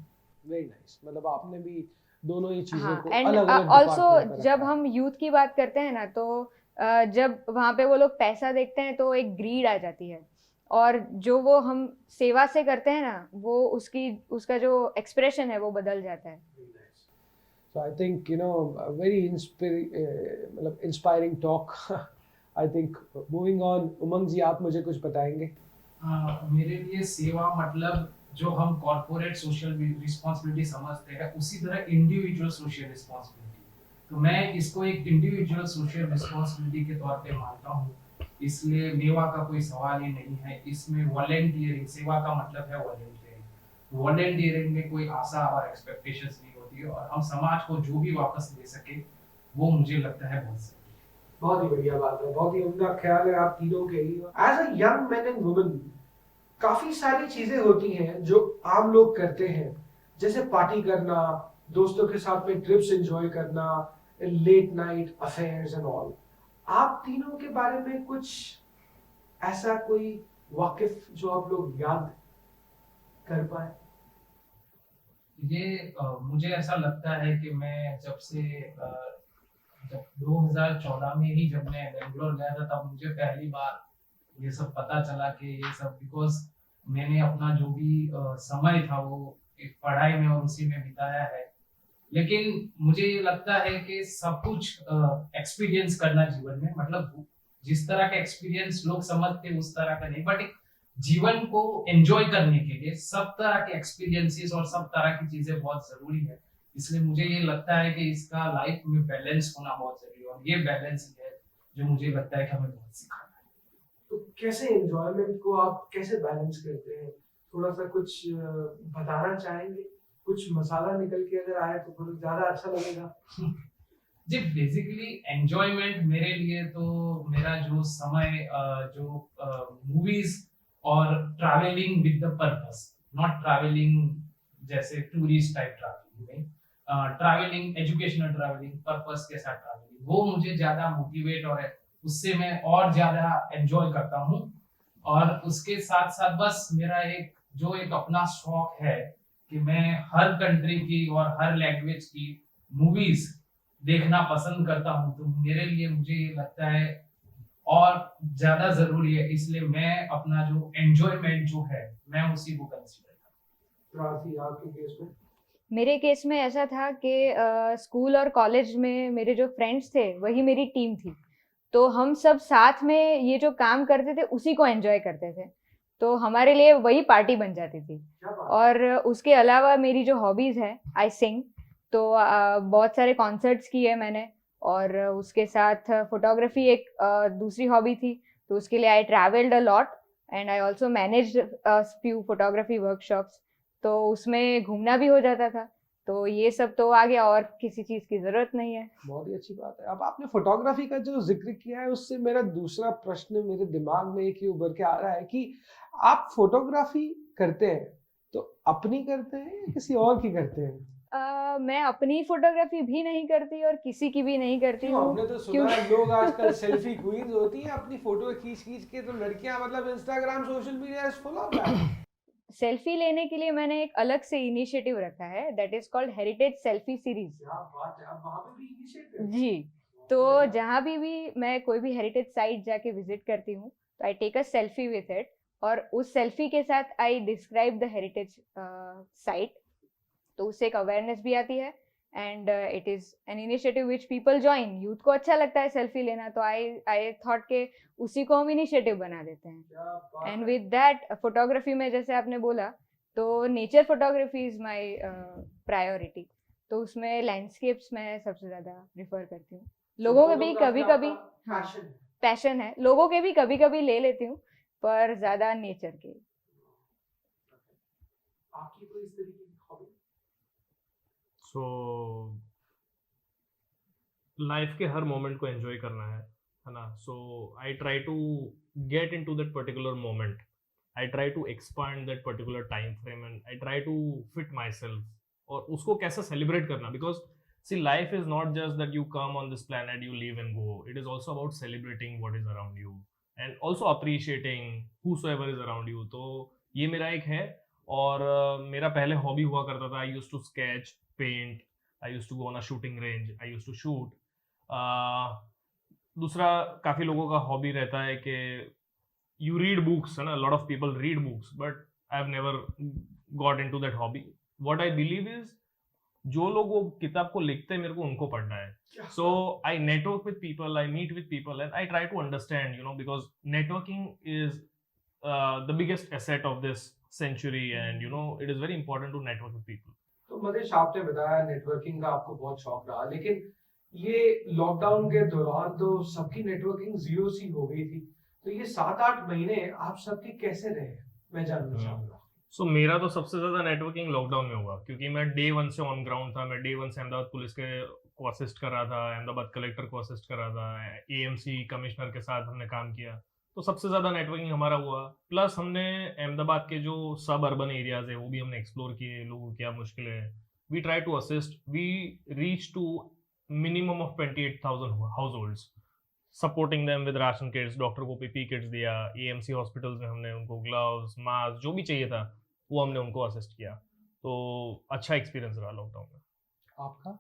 Very nice. मतलब आपने भी दोनों ही चीजों हाँ, को एंड अलग-अलग ऑल्सो डिपार्टमेंट में जब रखा है. हम यूथ की बात करते हैं ना, तो जब वहाँ पे वो लोग पैसा देखते हैं तो एक ग्रीड आ जाती है, और जो वो हम सेवा से करते हैं ना, वो उसका जो एक्सप्रेशन है वो बदल जाता है. So I think a very inspiring talk. I think moving on, उमंग जी आप मुझे कुछ बताएंगे? मेरे लिए सेवा मतलब जो हम कॉर्पोरेट सोशल रिस्पॉन्सिबिलिटी समझते हैं, उसी तरह इंडिविजुअल सोशल रिस्पॉन्सिबिलिटी, तो मैं इसको एक इंडिविजुअल सोशल रिस्पॉन्सिबिलिटी के तौर पे मानता हूँ. इसलिए मेवा का कोई सवाल ही नहीं है. इसमें वॉलेंटियरिंग, सेवा का मतलब है वॉलेंटियरिंग. वॉलेंटियरिंग में कोई आशा और एक्सपेक्टेशंस नहीं होती है, और हम समाज को जो भी वापस दे सके वो मुझे लगता है बहुत सही. बहुत ही बढ़िया बात है, बहुत ही उम्दा ख्याल है आप तीनों के ही. As a young man and woman काफी सारी चीजें होती हैं जो आम लोग करते हैं, जैसे पार्टी करना, दोस्तों के साथ में ट्रिप्स एंजॉय करना, late night affairs and all. आप तीनों के बारे में कुछ ऐसा कोई वाकिफ जो आप लोग याद कर पाए? ये मुझे ऐसा लगता है कि मैं जब 2014 में ही जब मैं बेंगलोर गया था, तब मुझे पहली बार ये सब पता चला कि ये सब, बिकॉज मैंने अपना जो भी समय था वो एक पढ़ाई में और उसी में बिताया है. लेकिन मुझे ये लगता है कि सब कुछ एक्सपीरियंस करना जीवन में, मतलब जिस तरह का एक्सपीरियंस लोग समझते उस तरह का नहीं, बट जीवन को एंजॉय करने के लिए सब तरह के एक्सपीरियंसेस और सब तरह की चीजें बहुत जरूरी है. इसलिए मुझे ये लगता है कि इसका लाइफ में बैलेंस होना बहुत जरूरी है, और ये बैलेंस ही है जो मुझे लगता है कि हमें बहुत सिखाना है. तो कैसे एंजॉयमेंट को आप कैसे बैलेंस करते हैं? थोड़ा सा कुछ बताना चाहेंगे? कुछ मसाला निकल के अगर आए तो थोड़ा ज्यादा अच्छा लगेगा. जी, बेसिकली एंजॉयमेंट मेरे लिए तो मेरा जो समय जो मूवीज और travelling with the purpose, not travelling जैसे टूरिस्ट टाइप ट्रैवलिंग नहीं, ट्रैवलिंग एजुकेशनल ट्रैवलिंग, पर्पस के साथ ट्रैवलिंग, वो मुझे ज्यादा मोटिवेट और उससे मैं और ज्यादा एंजॉय करता हूँ. और उसके साथ साथ बस मेरा एक अपना शौक है कि मैं हर कंट्री की और हर लैंग्वेज की मूवीज देखना पसंद करता हूँ. तो मेरे लिए मुझे ये लगता है और ज्यादा जरूरी है, इसलिए मैं अपना जो एंजॉयमेंट जो है मैं उसी को कंसीडर करता हूँ. राफी आपके केस में? मेरे केस में ऐसा था कि स्कूल और कॉलेज में मेरे जो फ्रेंड्स थे वही मेरी टीम थी, तो हम सब साथ में ये जो काम करते थे उसी को एंजॉय करते थे, तो हमारे लिए वही पार्टी बन जाती थी. और उसके अलावा मेरी जो हॉबीज़ है, आई सिंग, तो बहुत सारे कॉन्सर्ट्स किए मैंने, और उसके साथ फोटोग्राफी एक दूसरी हॉबी थी, तो उसके लिए I travelled a lot and I also managed few photography workshops, तो उसमें घूमना भी हो जाता था. तो ये सब तो आ गया, और किसी चीज़ की ज़रूरत नहीं है. बहुत ही अच्छी बात है. अब आपने फोटोग्राफी का जो जिक्र किया है, उससे मेरा दूसरा प्रश्न मेरे दिमाग में एक ही उभर के आ रहा है कि आप फोटोग्राफी करते हैं तो अपनी करते हैं या किसी और की करते हैं? मैं अपनी फोटोग्राफी भी नहीं करती और किसी की भी नहीं करती क्यों? हूँ. हमने तो सुना है लोग आजकल सेल्फी क्वींस होती हैं, अपनी फोटो खींच खींच के, तो लड़कियां मतलब Instagram social media is full of that. Selfie लेने के लिए मैंने एक अलग से इनिशिएटिव रखा है, that is called heritage selfie series. क्या बात है, अब वहां पे भी इनिशिएटिव? जी, तो जहाँ भी मैं कोई भी हेरिटेज साइट जाके विजिट करती हूँ, तो I take a selfie with it, और उस सेल्फी के साथ I describe the heritage site, तो उससे एक अवेयरनेस भी आती है, and it is an initiative which people join. Youth को अच्छा लगता है सेल्फी लेना, तो आई थॉट के उसी को हम इनिशिएटिव बना देते हैं. एंड विद दैट फोटोग्राफी में जैसे आपने बोला, तो nature photography is my priority, तो उसमें लैंडस्केप्स मैं सबसे ज़्यादा प्रिफर करती हूँ. लोगों के भी कभी कभी, हाँ, पैशन है, लोगों के भी कभी कभी ले लेती हूँ, पर ज़्यादा नेचर के. आपकी कोई इस तरीके की हॉबी? सो लाइफ के हर मोमेंट को एंजॉय करना है ना. So I try to get into that particular moment, I try to expand that particular time frame, and I try to fit myself, और उसको कैसे सेलिब्रेट करना. Because see life is not just that you come on this planet, you live and go. It is also about celebrating what is around you and also appreciating whosoever is around you. तो ये मेरा एक है. और मेरा पहले hobby हुआ करता था, I used to sketch, paint, I used to go on a shooting range, I used to shoot. दूसरा, काफ़ी लोगों का हॉबी रहता है कि you read books, and a lot of people read books, but I've never got into that hobby. What I believe is जो लोग वो किताब को लिखते हैं मेरे को उनको पढ़ना है. So I network with people, I meet with people, and I try to understand, because networking is the biggest asset of this century, and it is very important to network with people. तो मदेश, आपने बताया networking का आपको बहुत शौक रहा, लेकिन ये लॉकडाउन के दौरान तो सबकी नेटवर्किंग जीरो सी हो गई थी. तो ये 7-8 महीने आप सबके कैसे रहे, मैं जानना चाहूंगा. सो मेरा तो सबसे ज्यादा नेटवर्किंग लॉकडाउन में हुआ, क्योंकि मैं डे 1 से ऑन ग्राउंड था. मैं डे 1 से अहमदाबाद पुलिस के को असिस्ट कर रहा था, अहमदाबाद कलेक्टर को असिस्ट कर रहा था, एएमसी कमिश्नर के साथ हमने काम किया. तो सबसे ज्यादा नेटवर्किंग हमारा हुआ. प्लस हमने अहमदाबाद के जो सब अर्बन एरियाज है वो भी हमने एक्सप्लोर किए. लोगों की क्या मुश्किलें हैं, we try to assist. We reach to minimum of 28,000 households, supporting them with ration kits. Doctor को पीपी किट्स दिया. एएमसी हॉस्पिटल्स में हमने उनको ग्लव्स, मास्क, जो भी चाहिए था वो हमने उनको असिस्ट किया. तो अच्छा एक्सपीरियंस रहा लॉकडाउन में. आपका?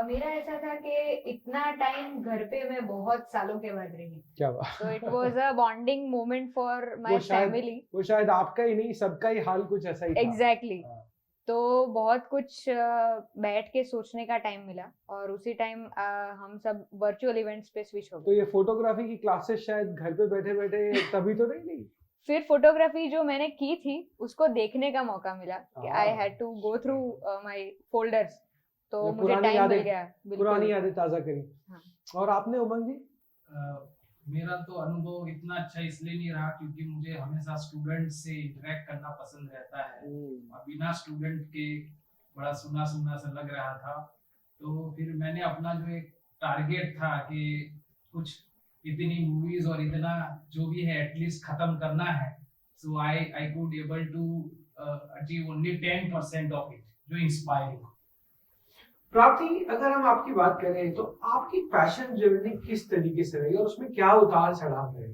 मेरा ऐसा था कि इतना टाइम घर पे मैं बहुत सालों के बाद रही. क्या बात. तो it was a bonding moment for my वो शायद- फैमिली. वो शायद आपका ही नहीं, सबका ही हाल कुछ ऐसा ही था. एग्जैक्टली. हाँ. तो बहुत कुछ बैठ के सोचने का टाइम मिला, और उसी टाइम हम सब वर्चुअल इवेंट्स पे स्विच हो तो गए. ये फोटोग्राफी की क्लासेस शायद घर पे बैठे बैठे तभी तो नहीं ली. फिर फोटोग्राफी जो मैंने की थी उसको देखने का मौका मिला कि हाँ. I had to go through my folders. तो ये मुझे पुरानी टाइम मिल यादें- गया. पुरानी बिल्कुल. यादें ताजा करी. हाँ. और आपने, उमंग जी? मेरा तो अनुभव इतना अच्छा इसलिए नहीं रहा क्योंकि मुझे हमेशा स्टूडेंट से इंटरेक्ट करना पसंद रहता है, और बिना स्टूडेंट के बड़ा सुना सुना सा लग रहा था. तो फिर मैंने अपना जो एक टारगेट था कि कुछ इतनी मूवीज और इतना जो भी है एटलीस्ट खत्म करना है. So I could able to achieve only 10% of it, जो इंस्पायरिंग. प्राप्ति, अगर हम आपकी बात करें तो आपकी पैशन जर्नी किस तरीके से रही और उसमें क्या उतार चढ़ाव रहे?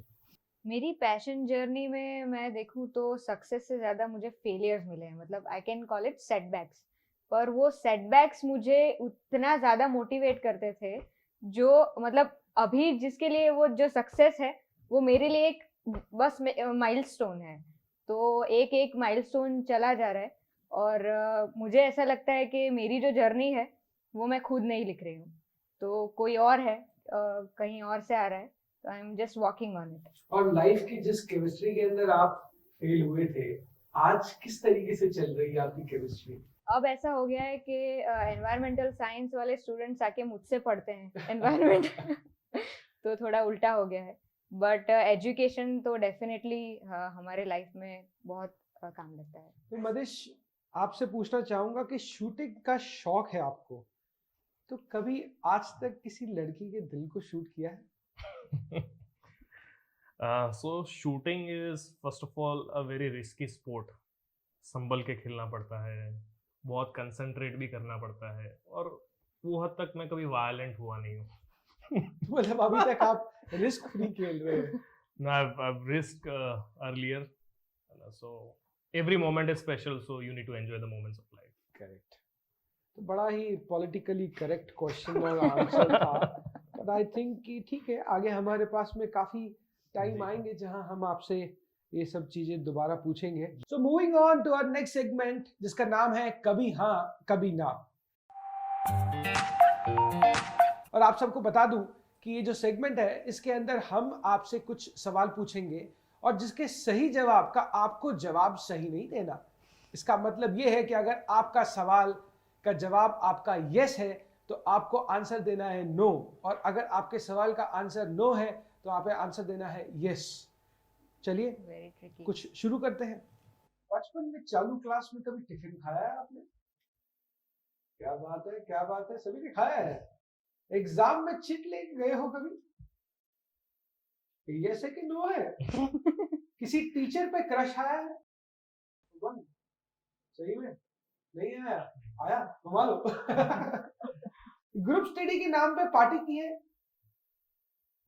मेरी पैशन जर्नी में मैं देखूं तो सक्सेस से ज्यादा मुझे फेलियर्स मिले हैं. मतलब I can call it setbacks. पर वो सेटबैक्स मुझे उतना ज्यादा मोटिवेट करते थे, जो मतलब अभी जिसके लिए वो जो सक्सेस है वो मेरे लिए एक बस माइलस्टोन है. तो एक एक माइलस्टोन चला जा रहा है, और मुझे ऐसा लगता है कि मेरी जो जर्नी है वो मैं खुद नहीं लिख रही हूँ, तो कोई और है, कहीं और से आ रहा है. तो I am just walking on it. और लाइफ की जिस केमिस्ट्री के अंदर आप फेल हुए थे, आज किस तरीके से चल रही है आपकी केमिस्ट्री? अब ऐसा हो गया है कि एनवायरमेंटल साइंस वाले स्टूडेंट्स आके मुझसे पढ़ते हैं एनवायरमेंट. तो थोड़ा उल्टा हो गया है. बट एजुकेशन तो डेफिनेटली हमारे लाइफ में बहुत काम लगता है. तो मदेश, आपसे पूछना चाहूंगा कि शूटिंग का शौक है आपको, तो कभी आज तक किसी लड़की के दिल को शूट किया है? So shooting is first of all a very risky sport. संभल के खेलना पड़ता है, बहुत कंसंट्रेट भी करना पड़ता है, और वो हद तक मैं कभी वायलेंट हुआ नहीं हूँ. मतलब अभी तक आप रिस्क फ्री खेल रहे हो? No, I've risked earlier, so every moment is special, so you need to enjoy the moments of life. Correct. तो बड़ा ही पॉलिटिकली करेक्ट क्वेश्चन और आंसर था, बट आई थिंक कि ठीक है, आगे हमारे पास में काफी टाइम आएंगे जहां हम आपसे ये सब चीजें दोबारा पूछेंगे. So moving on to our next segment, जिसका नाम है कभी हाँ कभी ना. और आप सबको बता दूं कि ये जो सेगमेंट है इसके अंदर हम आपसे कुछ सवाल पूछेंगे, और जिसके सही जवाब का आपको जवाब सही नहीं देना. इसका मतलब ये है कि अगर आपका सवाल का जवाब आपका यस है तो आपको आंसर देना है नो, और अगर आपके सवाल का आंसर नो है तो आप आंसर देना है यस. चलिए वेरी ट्रिकी. कुछ शुरू करते हैं. बचपन में चालू क्लास में कभी टिफिन खाया है आपने? क्या बात है, क्या बात है, सभी ने खाया है. एग्जाम में चिट ले गए हो कभी? यस है कि नो है? किसी टीचर पे क्रश आया है? सही में नहीं आया? आया घुमा लो. ग्रुप स्टडी के नाम पे पार्टी की है?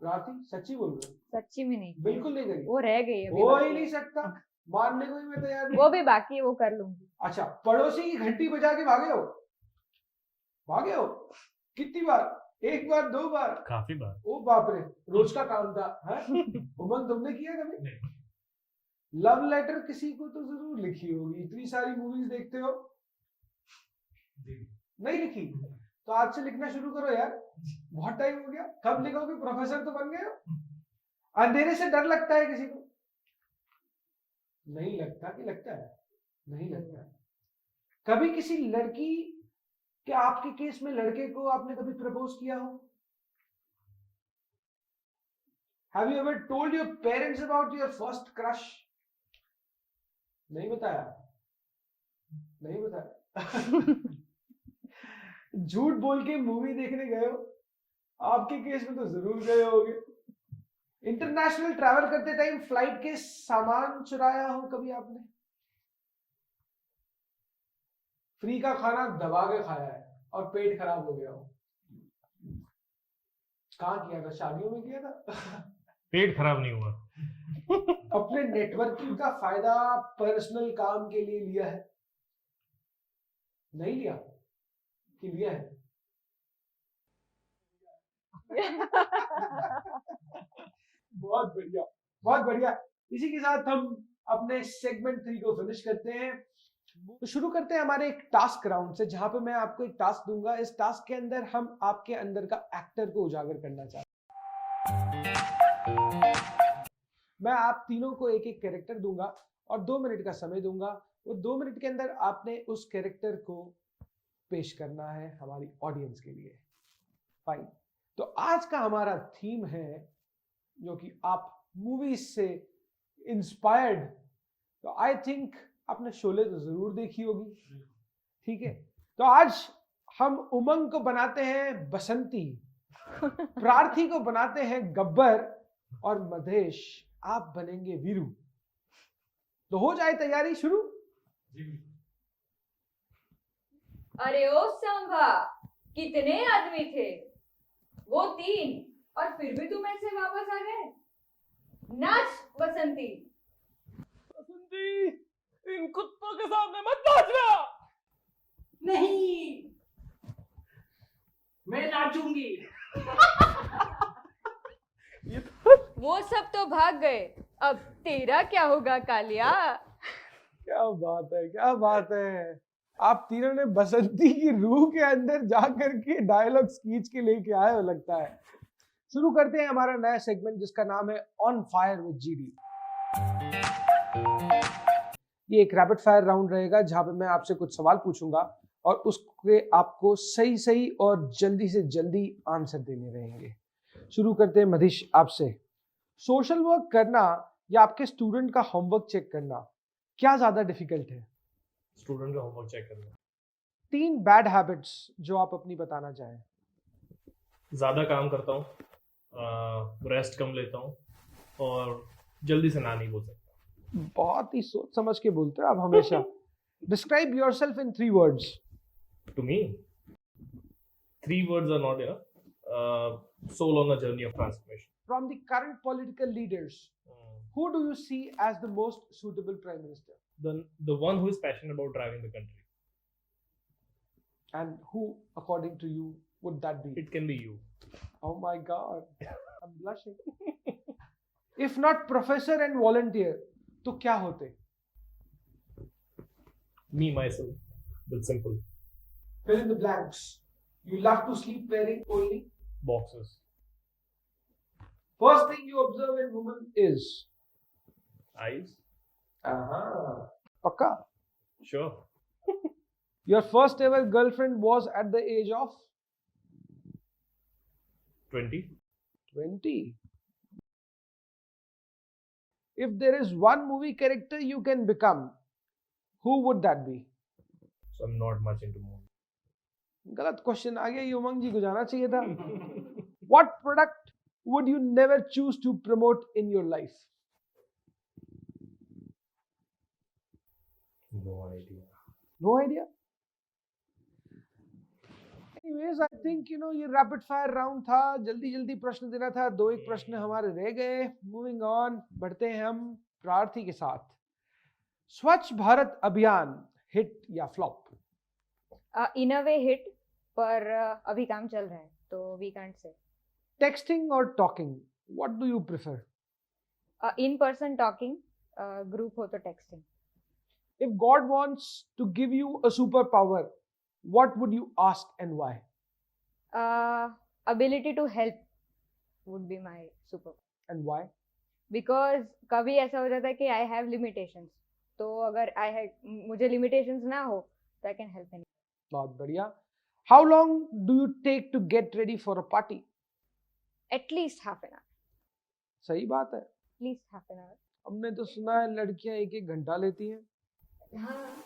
राती सच्ची बोल रहे हो? सच्ची में नहीं. बिल्कुल नहीं करी. वो रह गई अभी हो बाकी. ही नहीं सकता, मानने को ही मैं तैयार नहीं. वो भी बाकी है, वो कर लूंगी. अच्छा, पड़ोसी की घंटी बजा के भागे हो? भागे हो? कितनी बार? एक बार, दो बार? काफी बार। ओ बाप रे, रोज का काम था। हाँ? उमंग, तुमने किया कभी? नहीं। लव लेटर किसी को तो जरूर लिखी होगी, इतनी सारी मूवीज देखते हो। नहीं लिखी? तो आज से लिखना शुरू करो यार, बहुत टाइम हो गया। कब लिखोगे? प्रोफेसर तो बन गए हो। अंधेरे से डर लगता है किसी को? नहीं लगता कि लगता है? नहीं लगता है। कभी किसी लड़की के, आपके केस में लड़के को आपने कभी प्रपोज किया हो? Have you ever told your parents about your first crush? नहीं बताया? नहीं बताया? झूठ बोल के मूवी देखने गए हो? आपके केस में तो जरूर गए होगे। इंटरनेशनल ट्रैवल करते टाइम फ्लाइट के सामान चुराया हो कभी आपने? फ्री का खाना दबा के खाया है और पेट खराब हो गया हो? कहाँ किया था? शादियों में किया था? पेट खराब नहीं हुआ। अपने नेटवर्किंग का फायदा पर्सनल काम के लिए लिया है? नहीं लिया कि लिया है? बहुत बढ़िया, बहुत बढ़िया। इसी के साथ हम अपने सेगमेंट 3 को फिनिश करते हैं। तो शुरू करते हैं हमारे एक टास्क राउंड से, जहां पे मैं आपको एक टास्क दूंगा। इस टास्क के अंदर हम आपके अंदर का एक्टर को उजागर करना चाहते हैं। मैं आप तीनों को एक एक कैरेक्टर दूंगा और 2 मिनट का समय दूंगा। वो 2 मिनट के अंदर आपने उस कैरेक्टर को पेश करना है हमारी ऑडियंस के लिए। फाइन। तो आज का हमारा थीम है, जो कि आप मूवीज से इंस्पायर्ड, तो आई थिंक आपने शोले तो जरूर देखी होगी, ठीक है? तो आज हम उमंग को बनाते हैं बसंती, प्रार्थी को बनाते हैं गब्बर, और मधेश आप बनेंगे वीरू। तो हो जाए तैयारी शुरू। अरे ओ सांभा, कितने आदमी थे? वो 3, और फिर भी तुम ऐसे वापस आ गए। नाच बसंती। बसंती, इन कुत्तों के सामने मत नाचना। नहीं, मैं नाचूंगी। वो सब तो भाग गए, अब तेरा क्या होगा कालिया? क्या बात है, क्या बात है। आप तीनों ने बसंती की रूह के अंदर जाकर के डायलॉग खींच के लेके आए हो लगता है। शुरू करते हैं हमारा नया सेगमेंट, जिसका नाम है ऑन फायर विद जीडी। ये एक रैपिड फायर राउंड रहेगा, जहां पे मैं आपसे कुछ सवाल पूछूंगा और उसके आपको सही सही और जल्दी से जल्दी आंसर देने रहेंगे। शुरू करते हैं मधीश आपसे। सोशल वर्क करना या आपके स्टूडेंट का होमवर्क चेक करना, क्या ज्यादा डिफिकल्ट है? स्टूडेंट का होमवर्क चेक करना। 3 बैड हैबिट्स जो आप अपनी बताना चाहें। ज्यादा काम करता हूँ, रेस्ट कम लेता हूँ, और जल्दी से ना नहीं बोल सकता। बहुत ही सोच समझ के बोलते हो आप हमेशा। Describe yourself in 3 words. To me, 3 words are not enough. Soul on a journey of transformation. From the current political leaders, who do you see as the most suitable prime minister? The one who is passionate about driving the country. And who, according to you, would that be? It can be you. Oh my God, I'm blushing. If not professor and volunteer, तो क्या होते? Me, myself. That's simple. Fill in the blanks. You love to sleep wearing only? Boxes. First thing you observe in woman is? Eyes. Pakka. Sure. Your first ever girlfriend was at the age of? 20. 20. If there is one movie character you can become, who would that be? So I'm not much into movies. गलत question आ गया, ये उमंग जी को जाना चाहिए था। What product would you never choose to promote in your life? No idea. No idea. Anyways, I think ये rapid fire round था, जल्दी जल्दी प्रश्न देना था। 2-1 प्रश्न हमारे रह गए। मूविंग ऑन, बढ़ते हैं हम प्रार्थी के साथ। स्वच्छ भारत अभियान हिट या फ्लॉप? इन अ वे हिट, पर अभी काम चल रहा है। तो we can't say. Texting or talking? What do you prefer? In person talking, group हो तो texting. If God wants to give you a superpower, what would you ask and why? Ability to help would be my super. And why? Because कभी ऐसा हो जाता है कि I have limitations. तो अगर मुझे limitations ना हो तो I can help anyone. बहुत बढ़िया. How long do you take to get ready for a party? At least half an hour. सही बात है. At least half an hour. हमने तो सुना है लड़कियां 1-1 घंटा लेती हैं. हाँ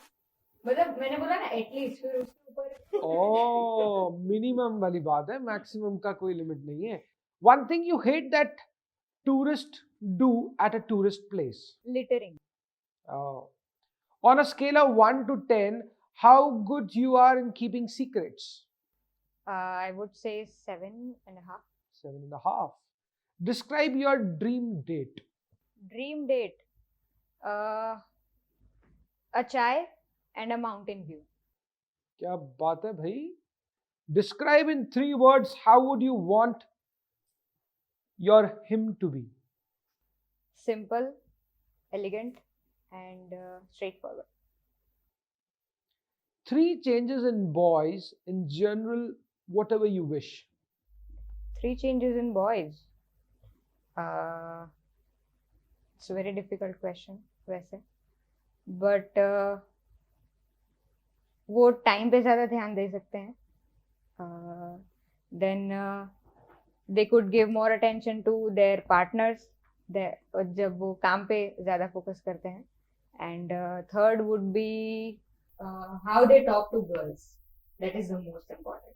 मतलब मैंने बोला ना at least, फिर उसके ऊपर ओह, मिनिमम वाली बात है, मैक्सिमम का कोई लिमिट नहीं है. One thing you hate that tourists do at a tourist place. littering. Oh. On a scale of 1 to 10, how good you are in keeping secrets? I would say 7.5. 7.5. Describe your dream date. Dream date. A chai and a mountain view. क्या बात है भाई? Describe in 3 words how would you want your him to be? Simple, elegant, and straightforward. 3 changes in boys in general, whatever you wish. 3 changes in boys. It's a very difficult question, वैसे. But वो time पे ज़्यादा ध्यान दे सकते हैं. Then they could give more attention to their partners. जब वो काम पे ज़्यादा फोकस करते हैं. And third would be how they talk to girls. That is the most important.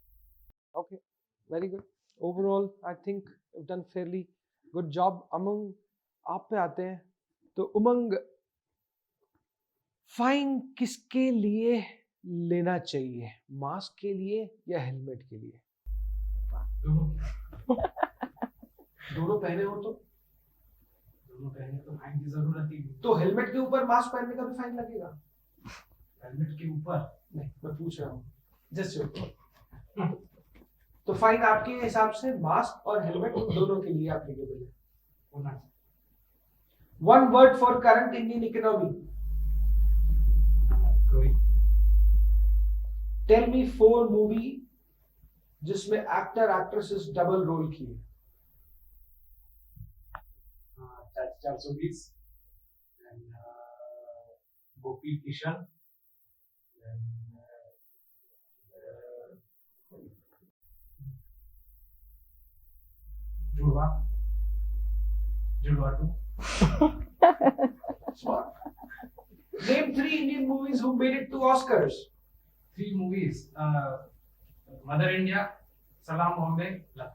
Okay, very good. Overall, I think you've done fairly good job. Umang, आप पे आते हैं. तो उमंग, फाइन किसके लिए लेना चाहिए? मास्क के लिए या हेलमेट के लिए? दोनों पहने हो तो? दोनों पहने तो फाइन की जरूरत ही नहीं. तो हेलमेट के ऊपर मास्क पहनने का भी फाइन लगेगा? हेलमेट के ऊपर नहीं, मैं पूछ रहा हूँ. जस्ट तो फाइन आपके हिसाब से मास्क और हेलमेट दोनों के लिए एप्लीकेबल है? होना चाहिए. One word for current Indian economy. कोई Tell me 4 movie जिसमें एक्टर एक्ट्रेसेस डबल रोल किए. 420 and गोपी किशन and जुड़वा 2. Smart. Name 3 Indian movies who made it to Oscars. 3 movies. Mother India, सलाम बॉम्बे, लक.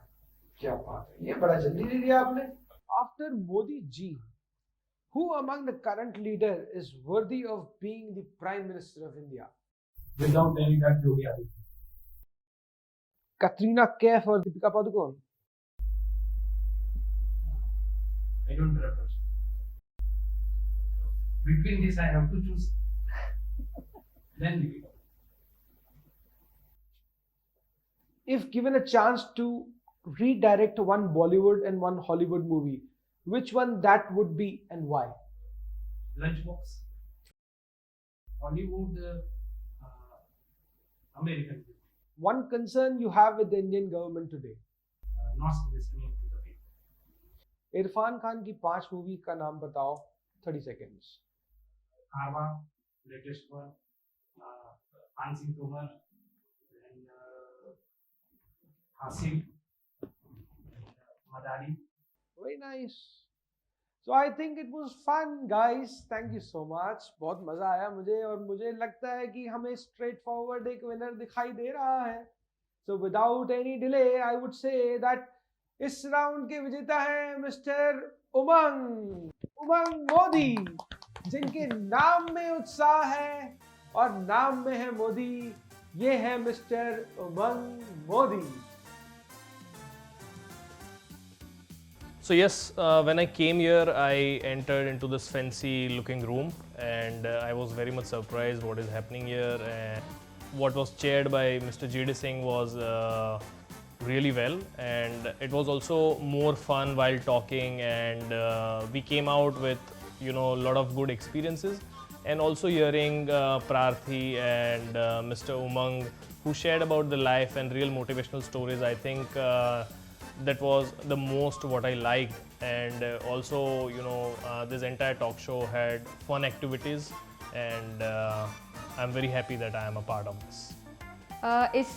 क्या बात है, ये बड़ा जल्दी ले लिया आपने. After Modi ji, who among the current leader is worthy of being the Prime Minister of India? Without any doubt, Yogi Adityanath. Katrina Kaif or Deepika Padukone? I don't prefer. Between this, I have to choose. Then Deepika. If given a chance to redirect one Bollywood and one Hollywood movie, which one that would be and why? Lunchbox. Hollywood, American. One concern you have with the Indian government today? Not listening to the people. Irfan Khan की 5 movie का नाम बताओ. 30 seconds. Karwa, latest one. Hansing Tomar and Hasim, Madari. Very nice. So I think it was fun, guys. Thank you so much. बहुत मजा आया मुझे, और मुझे लगता है कि हमें स्ट्रेट फॉरवर्ड एक विनर दिखाई दे रहा है. So without any delay, I would say that इस राउंड के विजेता हैं मिस्टर उमंग मोदी, जिनके नाम में उत्साह है और नाम में है मोदी. ये है mister Umang Modi. So yes, when I came here, I entered into this fancy looking room, and I was very much surprised what is happening here. And what was chaired by Mr. G.D. Singh was really well, and it was also more fun while talking, and we came out with a lot of good experiences, and also hearing Prarthi and Mr. Umang, who shared about the life and real motivational stories. I think that was the most what I liked, and also this entire talk show had fun activities, and I'm very happy that I am a part of this. इस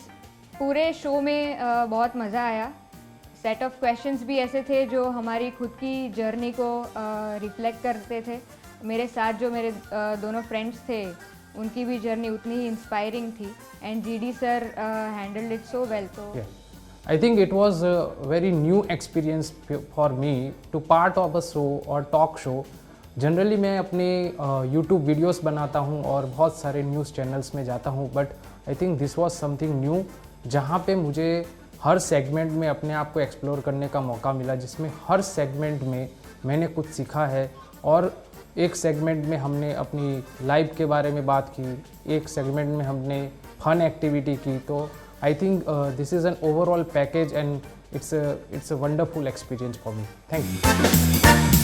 पूरे show में बहुत मज़ा आया. Set of questions भी ऐसे थे जो हमारी खुद की जर्नी को रिफ्लेक्ट करते थे. मेरे साथ जो मेरे दोनों फ्रेंड्स थे उनकी भी जर्नी उतनी ही इंस्पायरिंग थी, and GD sir handled it so well. तो I think it was a very new experience for me to part of a show or talk show. Generally मैं अपने YouTube वीडियोस बनाता हूँ और बहुत सारे न्यूज़ चैनल्स में जाता हूँ, but I think this was something new, जहाँ पे मुझे हर सेगमेंट में अपने आप को एक्सप्लोर करने का मौका मिला, जिसमें हर सेगमेंट में मैंने कुछ सीखा है. और एक सेगमेंट में हमने अपनी लाइफ के बारे में बात की, एक सेगमेंट में हमने फन एक्टिविटी की. तो I think this is an overall package, and it's a wonderful experience for me. Thank you.